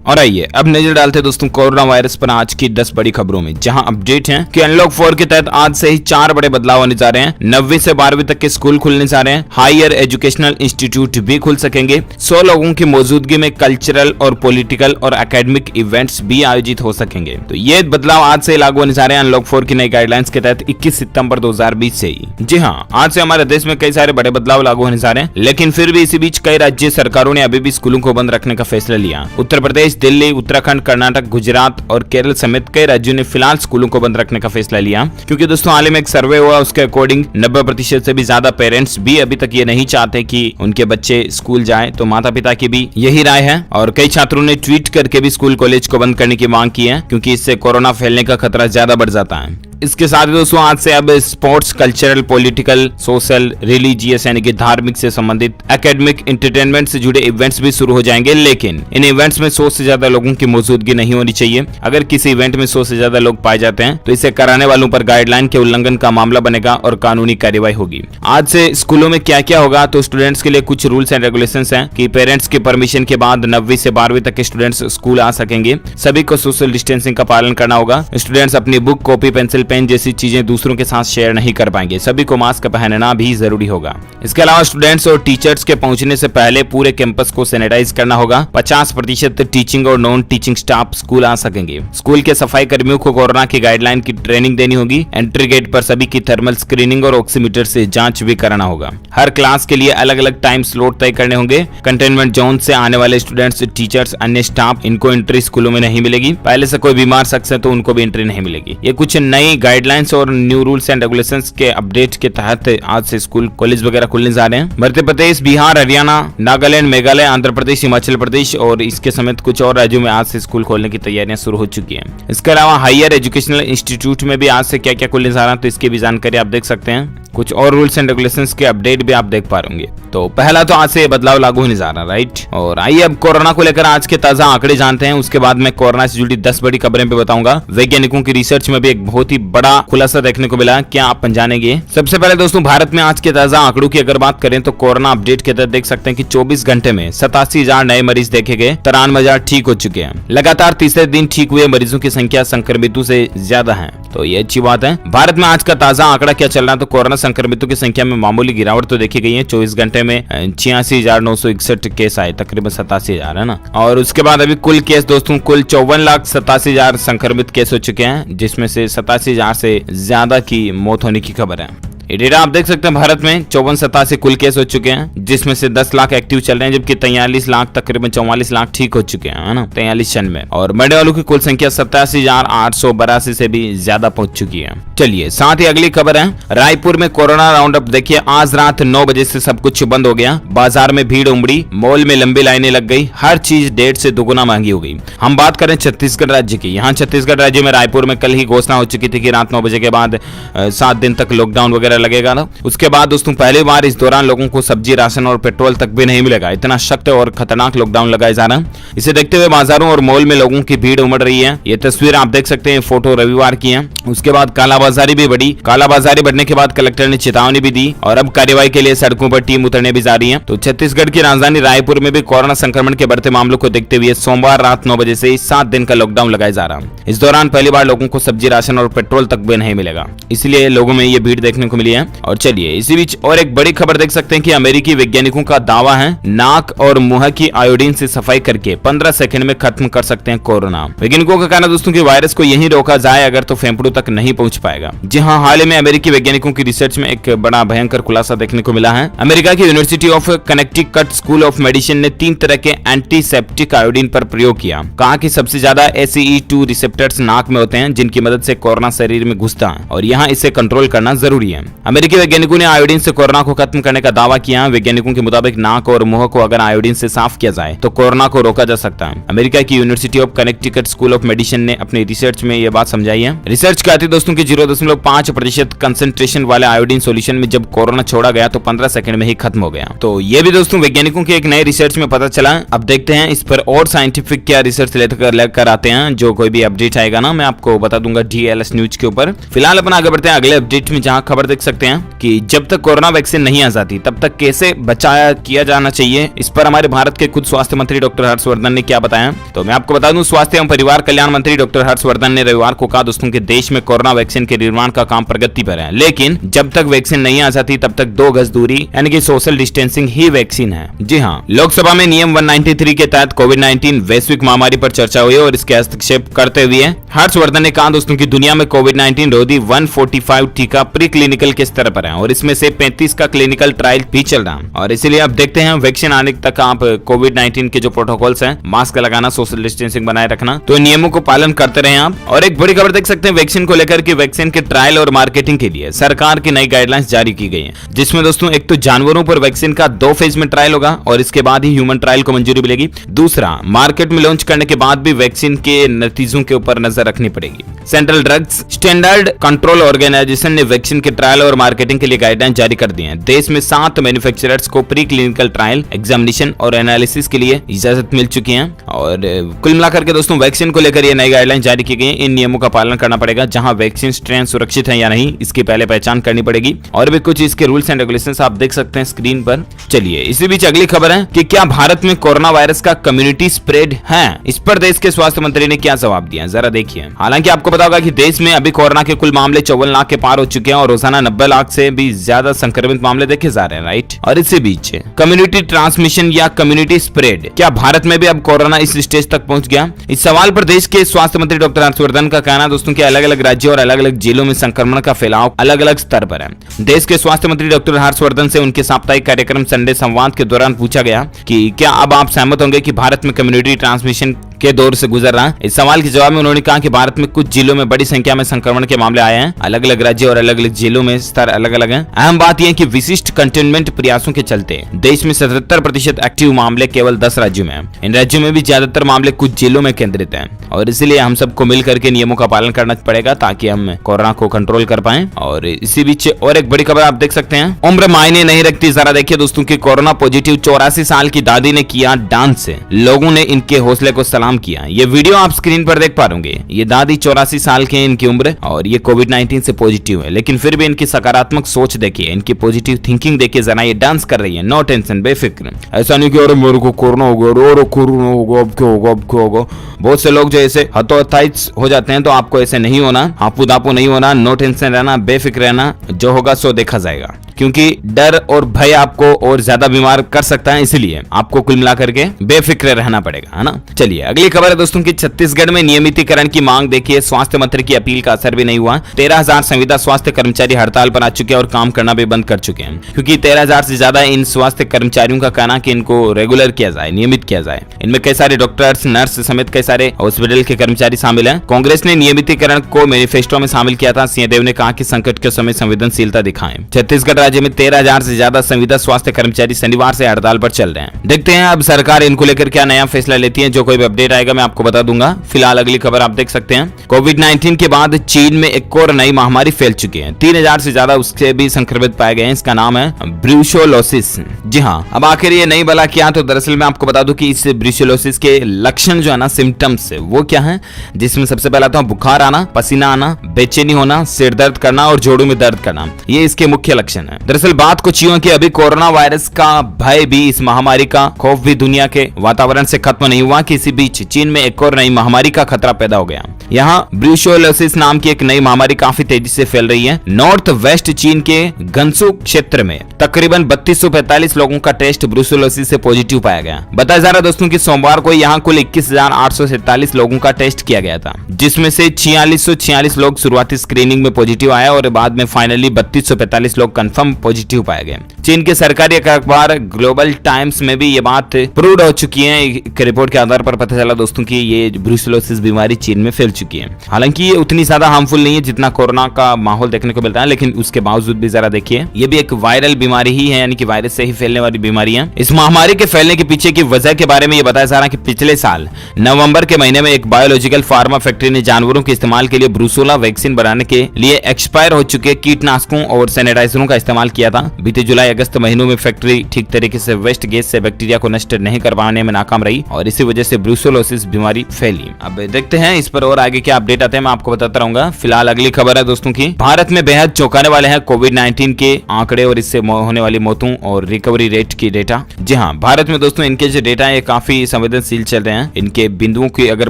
और आइए अब नजर डालते हैं दोस्तों कोरोना वायरस पर आज की 10 बड़ी खबरों में, जहां अपडेट है कि अनलॉक 4 के तहत आज से ही 4 बड़े बदलाव होने जा रहे हैं। 9वीं से 12वीं तक के स्कूल खुलने जा रहे हैं। हायर एजुकेशनल इंस्टीट्यूट भी खुल सकेंगे। 100 लोगों की मौजूदगी में कल्चरल और पॉलिटिकल और एकेडमिक इवेंट्स भी आयोजित हो सकेंगे। तो ये बदलाव आज से लागू होने जा रहे हैं अनलॉक 4 की नई गाइडलाइंस के तहत 21 सितंबर 2020 से ही। जी हाँ, आज से हमारे देश में कई सारे बड़े बदलाव लागू होने जा रहे हैं, लेकिन फिर भी इसी बीच कई राज्य सरकारों ने अभी भी स्कूलों को बंद रखने का फैसला लिया। उत्तर प्रदेश, दिल्ली, उत्तराखंड, कर्नाटक, गुजरात और केरल समेत कई राज्यों ने फिलहाल स्कूलों को बंद रखने का फैसला लिया, क्योंकि दोस्तों हाल ही में एक सर्वे हुआ, उसके अकॉर्डिंग 90% से भी ज्यादा पेरेंट्स भी अभी तक ये नहीं चाहते कि उनके बच्चे स्कूल जाएं। तो माता पिता की भी यही राय है और कई छात्रों ने ट्वीट करके भी स्कूल कॉलेज को बंद करने की मांग की है, क्योंकि इससे कोरोना फैलने का खतरा ज्यादा बढ़ जाता है। इसके साथ ही दोस्तों आज से अब sports, cultural, political, social, religious यानी कि धार्मिक से संबंधित, एकेडमिक, एंटरटेनमेंट से जुड़े इवेंट्स भी शुरू हो जाएंगे, लेकिन इन इवेंट्स में 100 से ज्यादा लोगों की मौजूदगी नहीं होनी चाहिए। अगर किसी इवेंट में 100 से ज्यादा लोग पाए जाते हैं तो इसे कराने वालों पर गाइडलाइन के उल्लंघन का मामला बनेगा और कानूनी कार्रवाई होगी। आज से स्कूलों में क्या क्या होगा, तो स्टूडेंट्स के लिए कुछ रूल्स एंड रेगुलेशंस हैं कि पेरेंट्स की परमिशन के बाद 9वीं से 12वीं तक के स्टूडेंट्स स्कूल आ सकेंगे। सभी को सोशल डिस्टेंसिंग का पालन करना होगा। स्टूडेंट्स अपनी बुक, कॉपी, पेंसिल, पेन जैसी चीजें दूसरों के साथ शेयर नहीं कर पाएंगे। सभी को मास्क पहनना भी जरूरी होगा। इसके अलावा स्टूडेंट्स और टीचर्स के पहुंचने से पहले पूरे कैंपस को सैनिटाइज करना होगा। 50% टीचिंग और नॉन टीचिंग स्टाफ स्कूल आ सकेंगे। स्कूल के सफाई कर्मियों को कोरोना की गाइडलाइन की ट्रेनिंग देनी होगी। एंट्री गेट पर सभी की थर्मल स्क्रीनिंग और ऑक्सीमीटर से जांच भी कराना होगा। हर क्लास के लिए अलग अलग टाइम स्लॉट तय करने होंगे। कंटेनमेंट जोन से आने वाले स्टूडेंट्स, टीचर्स, अन्य स्टाफ, इनको एंट्री स्कूलों में नहीं मिलेगी। पहले से कोई बीमार शख्स है तो उनको भी एंट्री नहीं मिलेगी। ये कुछ नई गाइडलाइंस और न्यू रूल्स एंड रेगुलेशंस के अपडेट के तहत आज से स्कूल कॉलेज वगैरह खुलने जा रहे हैं। मध्य प्रदेश, बिहार, हरियाणा, नागालैंड, मेघालय, आंध्र प्रदेश, हिमाचल प्रदेश और इसके समेत कुछ और राज्यों में आज से स्कूल खोलने की तैयारियां शुरू हो चुकी हैं। इसके अलावा हायर एजुकेशनल इंस्टीट्यूट में भी आज से क्या क्या खुलने जा रहा है, तो इसकी भी जानकारी आप देख सकते हैं। कुछ और रूल्स एंड रेगुलेशंस के अपडेट भी आप देख पा रहे होंगे। तो पहला तो आज से बदलाव लागू होने जा रहा है, राइट। और आइए अब कोरोना को लेकर आज के ताजा आंकड़े जानते हैं। उसके बाद मैं कोरोना से जुड़ी 10 बड़ी खबरें पे बताऊंगा। वैज्ञानिकों की रिसर्च में भी एक बहुत ही बड़ा खुलासा देखने को मिला, क्या आप जानेंगे। सबसे पहले दोस्तों भारत में आज के ताजा आंकड़ों की अगर बात करें तो कोरोना अपडेट के तहत देख सकते हैं कि 24 घंटे में 87,000 नए मरीज देखे गए। 93,000 ठीक हो चुके हैं। लगातार तीसरे दिन ठीक हुए मरीजों की संख्या संक्रमितों से ज्यादा है, तो ये अच्छी बात है। भारत में आज का ताजा आंकड़ा क्या चल रहा है, तो कोरोना संक्रमितों की संख्या में मामूली गिरावट तो देखी गई है। 24 घंटे में 86,961 केस आए, तकरीबन 87,000 है ना। और उसके बाद अभी कुल केस दोस्तों कुल 54,87,000 संक्रमित केस हो चुके हैं, जिसमें से 87,000 से ज्यादा की मौत होने की खबर है। ये डेटा आप देख सकते हैं। भारत में 5487 कुल केस हो चुके हैं, जिसमें से 10 लाख एक्टिव चल रहे हैं, जबकि 43 लाख तकरीबन 44 लाख ठीक हो चुके हैं, है ना, 43 क्षण में। और मरने वालों की कुल संख्या 87,882 से भी ज्यादा पहुंच चुकी है। चलिए साथ ही अगली खबर है रायपुर में कोरोना राउंड अप। देखिए आज रात 9 बजे से सब कुछ बंद हो गया। बाजार में भीड़ उमड़ी, मॉल में लंबी लाइनें लग गई, हर चीज 1.5 से दोगुना महंगी हो गई। हम बात करें छत्तीसगढ़ राज्य की। यहाँ छत्तीसगढ़ राज्य में रायपुर में कल ही घोषणा हो चुकी थी कि रात 9 बजे के बाद 7 दिन तक लॉकडाउन वगैरह लगेगा ना। उसके बाद दोस्तों पहली बार इस दौरान लोगों को सब्जी, राशन और पेट्रोल तक भी नहीं मिलेगा। इतना सख्त और खतरनाक लॉकडाउन लगाया जा रहा है। इसे देखते हुए बाजारों और मॉल में लोगों की भीड़ उमड़ रही है। ये तस्वीर आप देख सकते हैं, फोटो रविवार की है। उसके बाद कालाबाजारी भी बढ़ी। कालाबाजारी बढ़ने के बाद कलेक्टर ने चेतावनी भी दी और अब कार्रवाई के लिए सड़कों पर टीम उतरने भी जा रही है। तो छत्तीसगढ़ की राजधानी रायपुर में भी कोरोना संक्रमण के बढ़ते मामलों को देखते हुए सोमवार रात 9 बजे से 7 दिन का लॉकडाउन लगाया जा रहा है। इस दौरान पहली बार लोगों को सब्जी, राशन और पेट्रोल तक भी नहीं मिलेगा, इसलिए लोगों में ये भीड़ देखने को मिली है। और चलिए इसी बीच और एक बड़ी खबर देख सकते हैं कि अमेरिकी वैज्ञानिकों का दावा है नाक और मुंह की आयोडीन से सफाई करके 15 सेकंड में खत्म कर सकते हैं कोरोना। वैज्ञानिकों का कहना दोस्तों कि वायरस को यहीं रोका जाए अगर तो फेफड़ों तक नहीं पहुंच पाएगा। जी हाँ, हाल ही में अमेरिकी वैज्ञानिकों की रिसर्च में एक बड़ा भयंकर खुलासा देखने को मिला है। अमेरिका की university of Connecticut school of medicine ने 3 तरह के एंटीसेप्टिक आयोडीन पर प्रयोग किया। कहा कि सबसे ज्यादा ACE2 रिसेप्टर्स नाक में होते हैं, जिनकी मदद से कोरोना शरीर में घुसता है और यहाँ इसे कंट्रोल करना जरूरी है। अमेरिकी वैज्ञानिकों ने आयोडीन से कोरोना को खत्म करने का दावा किया। वैज्ञानिकों के मुताबिक नाक और मुंह को अगर आयोडीन से साफ किया जाए तो कोरोना को रोका जा सकता है। अमेरिका की university of Connecticut school of medicine ने अपनी रिसर्च में यह बात समझाई है। रिसर्च कहती दोस्तों की 0.5% कंसंट्रेशन वाले आयोडीन सॉल्यूशन में जब कोरोना छोड़ा गया तो 15 सेकंड में ही खत्म हो गया। तो ये भी दोस्तों वैज्ञानिकों की एक नई रिसर्च में पता चला। अब देखते हैं इस पर और साइंटिफिक क्या रिसर्च लेकर आते हैं। जो कोई भी अपडेट आएगा ना मैं आपको बता दूंगा DLS न्यूज के ऊपर। फिलहाल अपन आगे बढ़ते हैं अगले अपडेट में, जहां खबर देख देख सकते हैं कि जब तक कोरोना वैक्सीन नहीं आ जाती तब तक कैसे बचाया किया जाना चाहिए, इस पर हमारे भारत के खुद स्वास्थ्य मंत्री डॉक्टर हर्षवर्धन ने क्या बताया। तो मैं आपको बता दूं, स्वास्थ्य एवं परिवार कल्याण मंत्री डॉक्टर हर्षवर्धन ने रविवार को कहा दोस्तों कि देश में कोरोना वैक्सीन के निर्माण का काम प्रगति पर है, लेकिन जब तक वैक्सीन नहीं आ जाती तब तक 2 गज दूरी यानी कि सोशल डिस्टेंसिंग ही वैक्सीन है। जी हाँ, लोकसभा में नियम 193 के तहत कोविड-19 वैश्विक महामारी पर चर्चा हुई और इसके हस्तक्षेप करते हुए हर्षवर्धन ने कहा दोस्तों की दुनिया में कोविड-19 रोधी 145 टीका प्री क्लिनिकल के स्तर पर है और इसमें से 35 का क्लिनिकल ट्रायल भी चल रहा है। और इसीलिए अब देखते हैं वैक्सीन आने तक आप कोविड-19 के जो प्रोटोकॉल्स हैं, मास्क लगाना, सोशल डिस्टेंसिंग बनाए रखना, तो नियमों को पालन करते रहें आप। और एक बड़ी खबर देख सकते हैं वैक्सीन को लेकर कि वैक्सीन के ट्रायल और मार्केटिंग के लिए सरकार की नई गाइडलाइंस जारी की गई है, जिसमें दोस्तों एक तो जानवरों पर वैक्सीन का 2 फेज में ट्रायल होगा और इसके बाद ही ह्यूमन ट्रायल को मंजूरी मिलेगी। दूसरा, मार्केट में लॉन्च करने के बाद भी वैक्सीन के नतीजों के ऊपर नजर रखनी पड़ेगी। Central drugs standard control organisation ने वैक्सीन के ट्रायल और मार्केटिंग के लिए गाइडलाइन जारी कर दी है। देश में 7 मैन्युफैक्चरर्स को प्री क्लिनिकल ट्रायल, एग्जामिनेशन और एनालिसिस के लिए इजाजत मिल चुकी है। और कुल मिलाकर के दोस्तों वैक्सीन को लेकर ये नई गाइडलाइन जारी की गई है। इन नियमों का पालन करना पड़ेगा, जहां वैक्सीन स्ट्रेन सुरक्षित है या नहीं इसकी पहले पहचान करनी पड़ेगी। और भी कुछ इसके रूल्स एंड रेगुलेशंस आप देख सकते हैं स्क्रीन पर। चलिए इसी बीच अगली खबर है कि क्या भारत में कोरोना वायरस का कम्युनिटी स्प्रेड है। इस पर देश के स्वास्थ्य मंत्री ने क्या जवाब दिया, जरा देखिए। हालांकि आपको पता होगा कि देश में अभी कोरोना के कुल मामले 54 लाख के पार हो चुके हैं और रोजाना 90 लाख से भी ज्यादा संक्रमित मामले देखे जा रहे हैं, राइट। और इसी बीच कम्युनिटी ट्रांसमिशन या कम्युनिटी स्प्रेड, क्या भारत में भी अब कोरोना इस स्टेज तक पहुंच गया। इस सवाल पर देश के स्वास्थ्य मंत्री डॉक्टर हर्षवर्धन का कहना दोस्तों कि अलग अलग राज्यों और अलग अलग जिलों में संक्रमण का फैलाव अलग अलग स्तर पर है। देश के स्वास्थ्य मंत्री डॉक्टर हर्षवर्धन से उनके साप्ताहिक कार्यक्रम संडे संवाद के दौरान पूछा गया कि क्या अब आप सहमत होंगे कि भारत में कम्युनिटी ट्रांसमिशन के दौर से गुजर रहा है। इस सवाल के जवाब में उन्होंने कहा कि भारत में कुछ जिलों में बड़ी संख्या में संक्रमण के मामले आए हैं। अलग अलग राज्य और अलग अलग जिलों में स्तर अलग अलग हैं। अहम बात यह है कि विशिष्ट कंटेनमेंट प्रयासों के चलते देश में 77% एक्टिव मामले केवल 10 राज्यों में हैं। इन राज्यों में भी ज्यादातर मामले कुछ जिलों में केंद्रित हैं और इसलिए हम सबको मिलकर के नियमों का पालन करना पड़ेगा ताकि हम कोरोना को कंट्रोल कर पाएं। और इसी बीच और एक बड़ी खबर आप देख सकते हैं, उम्र मायने नहीं रखती। जरा देखिए दोस्तों की कोरोना पॉजिटिव 84 साल की दादी ने किया डांस, लोगों ने इनके हौसले को सलाम किया। ये वीडियो आप स्क्रीन पर देख पा रहे। ये दादी 84 साल की है इनकी उम्र और ये कोविड-19 से पॉजिटिव है, लेकिन फिर भी इनकी सकारात्मक सोच देखिए, इनकी पॉजिटिव थिंकिंग देखिए जरा। ये डांस कर रही है, नो टेंशन, बेफिक्र। ऐसा नहीं कि अरे मेरे को कोरोना हो गया, अरे कोरोना होगा, अब क्या होगा, अब क्या होगा। बहुत से लोग जो ऐसे हतोत्साहित हो जाते हैं, तो आपको ऐसे नहीं होना, हापू दापू नहीं होना, नो टेंशन रहना, बेफिक्र रहना। जो होगा सो देखा जाएगा, क्योंकि डर और भय आपको और ज्यादा बीमार कर सकता है, इसलिए आपको कुल मिलाकर के बेफिक्र रहना पड़ेगा, है ना। चलिए अगली खबर है दोस्तों की छत्तीसगढ़ में नियमितीकरण की मांग देखिए। स्वास्थ्य मंत्री की अपील का असर भी नहीं हुआ। 13,000 संविदा स्वास्थ्य कर्मचारी हड़ताल पर आ चुके हैं और काम करना भी बंद कर चुके हैं, क्योंकि 13,000 से ज्यादा इन स्वास्थ्य कर्मचारियों का कहना कि इनको रेगुलर किया जाए, नियमित किया जाए। इनमें कई सारे डॉक्टर्स, नर्स समेत कई सारे हॉस्पिटल के कर्मचारी शामिल हैं। कांग्रेस ने नियमितीकरण को मैनिफेस्टो में शामिल किया था। सिंहदेव ने कहा कि संकट के समय संवेदनशीलता दिखाएं। छत्तीसगढ़ राज्य में 13,000 से ज्यादा संविदा स्वास्थ्य कर्मचारी शनिवार से हड़ताल पर चल रहे हैं। देखते हैं अब सरकार इनको लेकर क्या नया फैसला लेती है। जो कोई भी अपडेट आएगा मैं आपको बता दूंगा। फिलहाल अगली खबर आप देख सकते हैं, कोविड-19 के बाद चीन में एक और नई महामारी फैल चुकी है। 3,000 से ज्यादा उससे भी संक्रमित पाए गए हैं। इसका नाम है ब्रूसेलोसिस। जी हाँ, अब आखिर ये नई बला क्या, तो दरअसल मैं आपको बता दूं कि इस ब्रूसेलोसिस के लक्षण जो है ना, सिम्टम्स वो क्या है, जिसमें सबसे पहला तो बुखार आना, पसीना आना, बेचैनी होना, सिर दर्द करना और जोड़ों में दर्द करना, ये इसके मुख्य लक्षण है। दरअसल बात कुछ यूं है कि अभी कोरोना वायरस का भय भी, इस महामारी का खौफ भी दुनिया के वातावरण से खत्म नहीं हुआ कि इसी बीच चीन में एक और नई महामारी का खतरा पैदा हो गया। यहाँ ब्रूसेलोसिस नाम की एक नई महामारी काफी तेजी से फैल रही है। नॉर्थ वेस्ट चीन के गंसू क्षेत्र में तकरीबन 3245 लोगों का टेस्ट ब्रूसेलोसिस से पॉजिटिव पाया गया। बताया जा रहा है दोस्तों कि सोमवार को यहाँ कुल 21,847 लोगों का टेस्ट किया गया था, जिसमें से 4646 लोग शुरुआती स्क्रीनिंग में पॉजिटिव आए और बाद में फाइनली 3245 लोग कंफर्म पॉजिटिव पाए गए। चीन के सरकारी अखबार ग्लोबल टाइम्स में भी ये बात प्रूव हो चुकी है। एक रिपोर्ट के आधार पर पता चला दोस्तों कि ये ब्रूसेलोसिस बीमारी चीन में फैल चुकी है। हालांकि ये उतनी ज्यादा हार्मफुल नहीं है जितना कोरोना का माहौल देखने को मिलता है, लेकिन उसके बावजूद भी जरा देखिए, ये भी एक वायरल बीमारी ही है, यानी कि वायरस से ही फैलने वाली बीमारी है। इस महामारी के फैलने के पीछे की वजह के बारे में ये बताया जा रहा है कि पिछले साल नवंबर के महीने में एक बायोलॉजिकल फार्मा फैक्ट्री ने जानवरों के इस्तेमाल के लिए ब्रूसेलोला वैक्सीन बनाने के लिए एक्सपायर हो चुके कीटनाशकों और सैनिटाइजरों का इस्तेमाल किया था। बीते जुलाई अगस्त महीनों में फैक्ट्री ठीक तरीके से वेस्ट गैस से बैक्टीरिया को नष्ट नहीं कर पाने में नाकाम रही और इसी वजह से ब्रूसेलोला ब्रुसेलोसिस बीमारी फैली। अब देखते हैं इस पर और आगे क्या अपडेट आते हैं, मैं आपको बताता रहूंगा। फिलहाल अगली खबर है दोस्तों की, भारत में बेहद चौंकाने वाले हैं कोविड-19 के आंकड़े और इससे होने वाली मौतों और रिकवरी रेट की डेटा। जी हाँ, भारत में दोस्तों इनके जो डेटा है काफी संवेदनशील चल रहे हैं। इनके बिंदुओं की अगर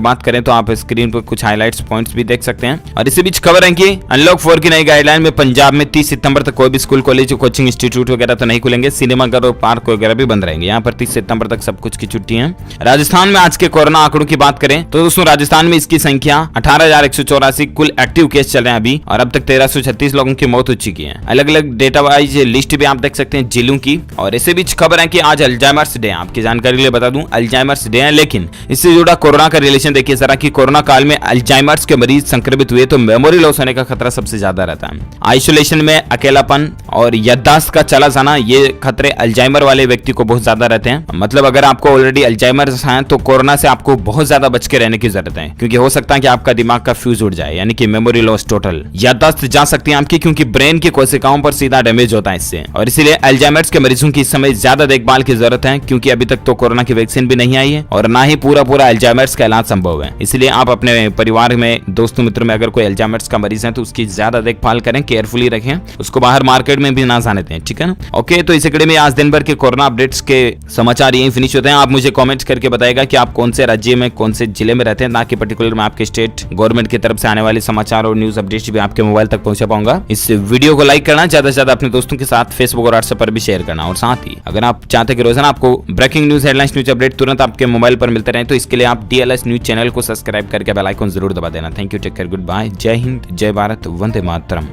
बात करें तो आप स्क्रीन पर कुछ हाइलाइट्स पॉइंट्स भी देख सकते हैं। और इसी बीच खबर है कि अनलॉक 4 की नई गाइडलाइन में पंजाब में 30 सितंबर तक कोई भी स्कूल, कॉलेज, कोचिंग इंस्टीट्यूट वगैरह तो नहीं खुलेंगे। सिनेमाघर और पार्क वगैरह भी बंद रहेंगे। यहाँ पर 30 सितंबर तक सब कुछ की छुट्टी है। राजस्थान में आज के कोरोना आंकड़ों की बात करें तो दोस्तों राजस्थान में इसकी संख्या 18,184 कुल एक्टिव केस चल रहे हैं अभी, और अब तक 1336 लोगों की मौत हो चुकी है। अलग अलग डेटा वाइज लिस्ट भी आप देख सकते हैं जिलों की। और इसी बीच खबर है कि आज अल्जाइमर्स डे है। आपकी जानकारी के लिए बता दूं अल्जाइमर्स डे है, लेकिन इससे जुड़ा कोरोना का रिलेशन देखिए जरा कि कोरोना काल में अल्जाइमर्स के मरीज संक्रमित हुए तो मेमोरी लॉस होने का खतरा सबसे ज्यादा रहता है। आइसोलेशन में अकेलापन और याददाश्त का चला जाना, ये खतरे अल्जाइमर वाले व्यक्ति को बहुत ज्यादा रहते हैं। मतलब अगर आपको ऑलरेडी अल्जाइमर्स है तो कोरोना से आपको बहुत ज्यादा बच के रहने की जरूरत है, क्योंकि हो सकता है कि आपका दिमाग का फ्यूज उड़ जाए, यानी कि मेमोरी लॉस टोटल। याददाश्त जा सकती है आपकी, क्योंकि ब्रेन की कोशिकाओं पर सीधा डैमेज होता है इससे। और इसीलिए अल्जाइमर्स के मरीजों की इस समय ज्यादा देखभाल की जरूरत है, क्योंकि अभी तक तो कोरोना की वैक्सीन भी नहीं आई है और ना ही पूरा अल्जाइमर्स का इलाज संभव है। इसलिए आप अपने परिवार में, दोस्तों मित्रों में अगर कोई अल्जाइमर्स का मरीज है तो उसकी ज्यादा देखभाल करें, केयरफुली रखें, उसको बाहर मार्केट में भी ना जाने दें, ठीक है ना। ओके, तो इस कड़ी में आज दिन भर के कोरोना अपडेट्स के समाचार यही फिनिश होते हैं। आप मुझे कमेंट्स करके बताएगा कि आप कौन से राज्य में, कौन से जिले में रहते हैं, ताकि पर्टिकुलर मैं आपके स्टेट गवर्नमेंट की तरफ से आने वाले समाचार और न्यूज अपडेट्स भी आपके मोबाइल तक पहुंचा पाऊंगा। इस वीडियो को लाइक करना, ज्यादा से ज्यादा अपने दोस्तों के साथ फेसबुक और व्हाट्सएप पर भी शेयर करना। और साथ ही अगर आप चाहते कि रोजाना आपको breaking news, headlines, news update तुरंत आपके मोबाइल पर मिलते रहे, तो इसके लिए आप DLS न्यूज चैनल को सब्सक्राइब करके बेल आइकन जरूर दबा देना। Thank you, take care, goodbye, जय हिंद, जय भारत, वंदे मातरम।